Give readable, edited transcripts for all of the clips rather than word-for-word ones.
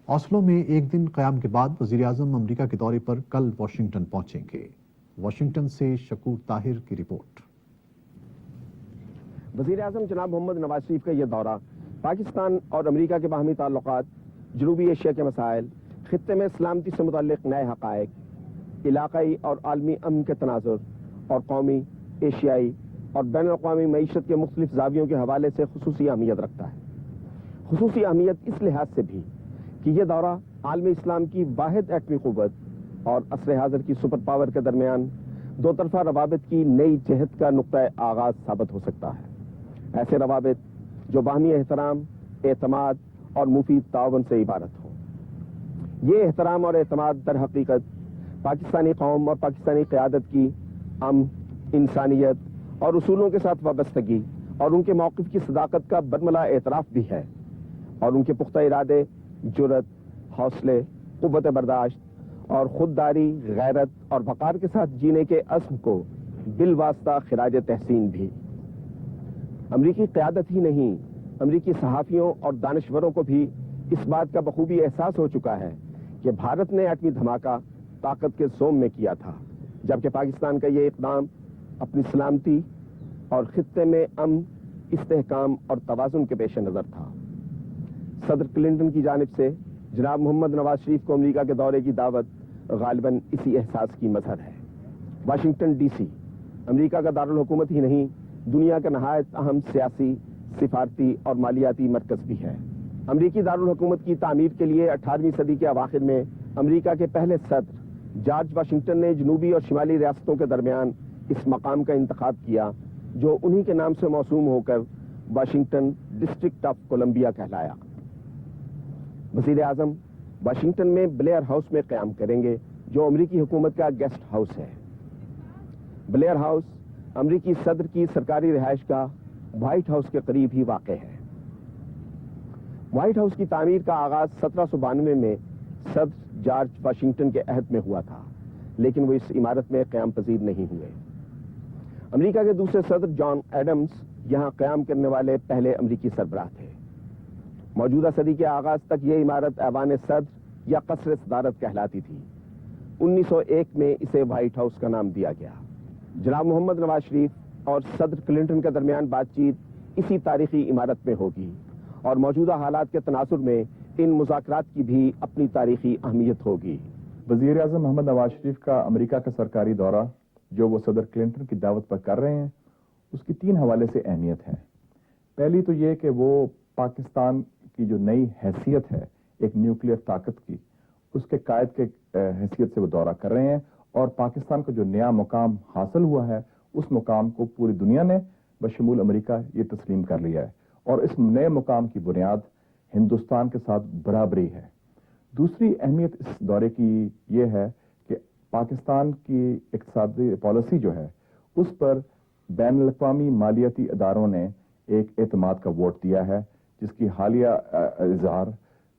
Oslo میں ایک دن قیام کے بعد وزیر اعظم امریکہ کے دورے پر کل واشنگٹن پہنچیں گے۔ واشنگٹن سے شکور طاہر کی رپورٹ۔ وزیر اعظم جناب محمد نواز شریف کا یہ دورہ پاکستان اور امریکہ کے باہمی تعلقات، جنوبی ایشیا کے مسائل، خطے میں سلامتی سے متعلق نئے حقائق، علاقائی اور عالمی امن کے تناظر اور قومی، ایشیائی اور بین الاقوامی معیشت کے مختلف زاویوں کے حوالے سے خصوصی اہمیت رکھتا ہے۔ خصوصی اہمیت اس لحاظ سے بھی کہ یہ دورہ عالم اسلام کی واحد ایٹمی قوت اور عصر حاضر کی سپر پاور کے درمیان دو طرفہ روابط کی نئی جہت کا نقطۂ آغاز ثابت ہو سکتا ہے۔ ایسے روابط جو باہمی احترام، اعتماد اور مفید تعاون سے عبارت ہوں۔ یہ احترام اور اعتماد در حقیقت پاکستانی قوم اور پاکستانی قیادت کی امن، انسانیت اور اصولوں کے ساتھ وابستگی اور ان کے موقف کی صداقت کا برملا اعتراف بھی ہے، اور ان کے پختہ ارادے، جرأت، حوصلے، قوت برداشت اور خودداری، غیرت اور وقار کے ساتھ جینے کے عزم کو بالواسطہ خراج تحسین بھی۔ امریکی قیادت ہی نہیں، امریکی صحافیوں اور دانشوروں کو بھی اس بات کا بخوبی احساس ہو چکا ہے کہ بھارت نے ایٹمی دھماکہ طاقت کے زوم میں کیا تھا، جبکہ پاکستان کا یہ اقدام اپنی سلامتی اور خطے میں امن، استحکام اور توازن کے پیش نظر تھا۔ صدر کلنٹن کی جانب سے جناب محمد نواز شریف کو امریکہ کے دورے کی دعوت غالباً اسی احساس کی مظہر ہے۔ واشنگٹن ڈی سی امریکہ کا دارالحکومت ہی نہیں، دنیا کا نہایت اہم سیاسی، سفارتی اور مالیاتی مرکز بھی ہے۔ امریکی دارالحکومت کی تعمیر کے لیے 18ویں صدی کے اواخر میں امریکہ کے پہلے صدر جارج واشنگٹن نے جنوبی اور شمالی ریاستوں کے درمیان اس مقام کا انتخاب کیا، جو انہی کے نام سے موسوم ہو کر واشنگٹن ڈسٹرکٹ آف کولمبیا کہلایا۔ وزیر اعظم واشنگٹن میں بلیئر ہاؤس میں قیام کریں گے، جو امریکی حکومت کا گیسٹ ہاؤس ہے۔ بلیئر ہاؤس امریکی صدر کی سرکاری رہائش گاہ وائٹ ہاؤس کے قریب ہی واقع ہے۔ وائٹ ہاؤس کی تعمیر کا آغاز 1792 میں صدر جارج واشنگٹن کے عہد میں ہوا تھا، لیکن وہ اس عمارت میں قیام پذیر نہیں ہوئے۔ امریکہ کے دوسرے صدر جان ایڈمز یہاں قیام کرنے والے پہلے امریکی سربراہ تھے۔ موجودہ صدی کے آغاز تک یہ عمارت ایوان صدر یا قصر صدارت کہلاتی تھی۔ 1901 میں اسے وائٹ ہاؤس کا نام دیا گیا۔ جناب محمد نواز شریف اور صدر کلنٹن کے درمیان بات چیت اسی تاریخی عمارت میں ہوگی، اور موجودہ حالات کے تناظر میں ان مذاکرات کی بھی اپنی تاریخی اہمیت ہوگی۔ وزیر اعظم محمد نواز شریف کا امریکہ کا سرکاری دورہ جو وہ صدر کلنٹن کی دعوت پر کر رہے ہیں، اس کی 3 حوالے سے اہمیت ہے۔ پہلی تو یہ کہ وہ پاکستان کی جو نئی حیثیت ہے ایک نیوکلیئر طاقت کی، اس کے قائد کے حیثیت سے وہ دورہ کر رہے ہیں، اور پاکستان کو جو نیا مقام حاصل ہوا ہے اس مقام کو پوری دنیا نے بشمول امریکہ یہ تسلیم کر لیا ہے، اور اس نئے مقام کی بنیاد ہندوستان کے ساتھ برابری ہے۔ دوسری اہمیت اس دورے کی یہ ہے کہ پاکستان کی اقتصادی پالیسی جو ہے اس پر بین الاقوامی مالیاتی اداروں نے ایک اعتماد کا ووٹ دیا ہے، جس کی حالیہ اظہار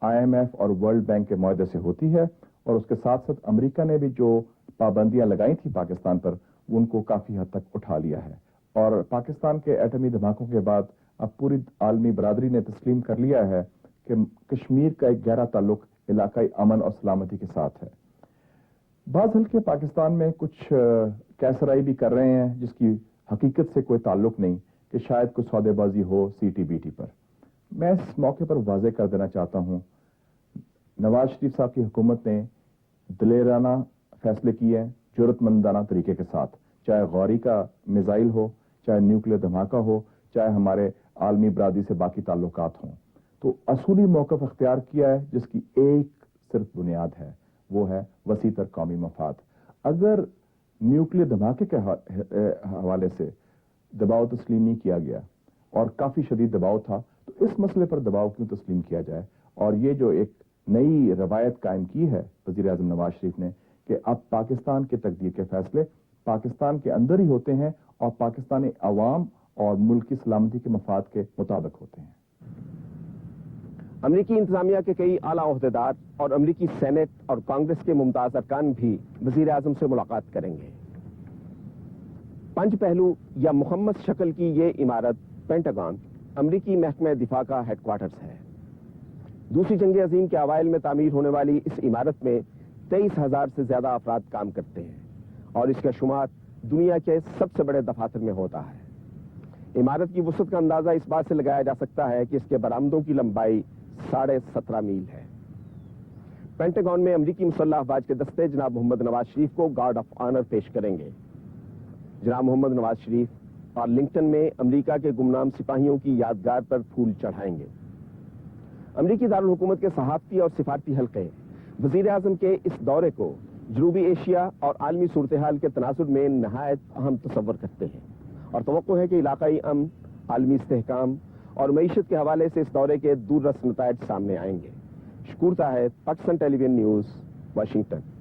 IMF اور ورلڈ بینک کے معاہدے سے ہوتی ہے، اور اس کے ساتھ ساتھ امریکہ نے بھی جو پابندیاں لگائی تھیں پاکستان پر ان کو کافی حد تک اٹھا لیا ہے، اور پاکستان کے ایٹمی دھماکوں کے بعد اب پوری عالمی برادری نے تسلیم کر لیا ہے کہ کشمیر کا ایک گہرا تعلق علاقائی امن اور سلامتی کے ساتھ ہے۔ بعض حلقے پاکستان میں کچھ کیسرائی بھی کر رہے ہیں جس کی حقیقت سے کوئی تعلق نہیں، کہ شاید کوئی سودے بازی ہو CTBT پر۔ میں اس موقع پر واضح کر دینا چاہتا ہوں، نواز شریف صاحب کی حکومت نے دلیرانہ فیصلے کیے ہیں، جرأت مندانہ طریقے کے ساتھ، چاہے غوری کا میزائل ہو، چاہے نیوکلیئر دھماکہ ہو، چاہے ہمارے عالمی برادری سے باقی تعلقات ہوں۔ تو اصولی موقف اختیار کیا ہے جس کی ایک صرف بنیاد ہے، وہ ہے وسیع تر قومی مفاد۔ اگر نیوکلیئر دھماکے کے حوالے سے دباؤ تسلیم نہیں کیا گیا اور کافی شدید دباؤ تھا، تو اس مسئلے پر دباؤ کیوں تسلیم کیا جائے؟ اور یہ جو ایک نئی روایت قائم کی ہے وزیر اعظم نواز شریف نے کہ اب پاکستان کے تقدیر کے فیصلے پاکستان کے اندر ہی ہوتے ہیں اور پاکستانی عوام اور ملک کی سلامتی کے مفاد کے مطابق ہوتے ہیں۔ امریکی انتظامیہ کے کئی اعلیٰ عہدیدار اور امریکی سینٹ اور کانگریس کے ممتاز ارکان بھی وزیر اعظم سے ملاقات کریں گے۔ 5 پہلو یا مخمس شکل کی یہ عمارت پینٹاگون امریکی محکمہ دفاع کا ہیڈ کوارٹرز ہے۔ دوسری جنگ عظیم کے اوائل میں تعمیر ہونے والی اس عمارت میں 23,000 سے زیادہ افراد کام کرتے ہیں اور اس کا شمار دنیا کے سب سے بڑے دفاتر میں ہوتا ہے۔ عمارت کی وسعت کا اندازہ اس بات سے لگایا جا سکتا ہے کہ اس کے برآمدوں کی لمبائی 17.5 میل ہے۔ پینٹاگون میں امریکی مسلح افواج کے دستے جناب محمد نواز شریف کو گارڈ آف آنر پیش کریں گے۔ جناب محمد نواز شریف آرلنگٹن میں امریکہ کے گمنام سپاہیوں کی یادگار پر پھول چڑھائیں گے۔ امریکی دارالحکومت کے صحافتی اور سفارتی حلقے وزیر اعظم کے اس دورے کو جنوبی ایشیا اور عالمی صورتحال کے تناظر میں نہایت اہم تصور کرتے ہیں اور توقع ہے کہ علاقائی امن، عالمی استحکام اور معیشت کے حوالے سے اس دورے کے دور رس نتائج سامنے آئیں گے۔ شکور طاہر، پاکستان ٹیلی ویژن نیوز، واشنگٹن۔